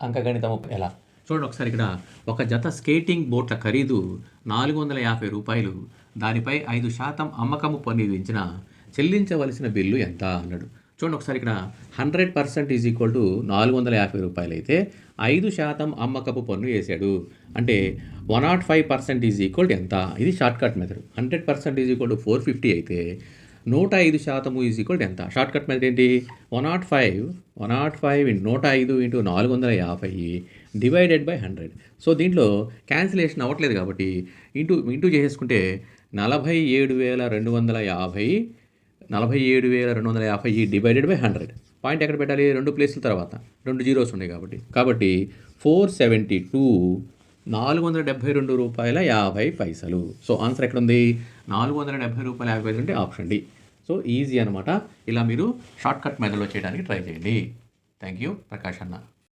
అంకగణితము ఎలా చూడండి ఒకసారి. ఇక్కడ ఒక జత స్కేటింగ్ బోట్ల ఖరీదు 450 రూపాయలు. దానిపై 5% అమ్మకము పన్ను విధించిన చెల్లించవలసిన బిల్లు ఎంత అన్నాడు. చూడండి ఒకసారి. ఇక్కడ 100% ఈజ్ ఈక్వల్ టు 450 రూపాయలు అయితే 5% అమ్మకపు పన్ను వేసాడు. అంటే 105% ఈజ్ ఈక్వల్ టు ఎంత? ఇది short cut method. 100% is equal to 450 అయితే 105% ఈజ్ ఈక్వల్ టు ఎంత? షార్ట్ కట్ మెథడ్ ఏంటి? 105 into 105 into 450 divided by 100. So దీంట్లో క్యాన్సిలేషన్ అవ్వట్లేదు కాబట్టి ఇంటూ చేసేసుకుంటే 47,250 డివైడెడ్ బై 100. పాయింట్ ఎక్కడ పెట్టాలి? 2 ప్లేసుల తర్వాత 2 జీరోస్ ఉన్నాయి కాబట్టి 472 472 రూపాయల 50 పైసలు. సో ఆన్సర్ ఎక్కడ ఉంది? 470 రూపాయల 50 పైసలు అంటే ఆప్షన్ డి. సో ఈజీ అనమాట. ఇలా మీరు షార్ట్ కట్ మెథడ్లో చేయడానికి ట్రై చేయండి. Thank you. ప్రకాష్ అన్న.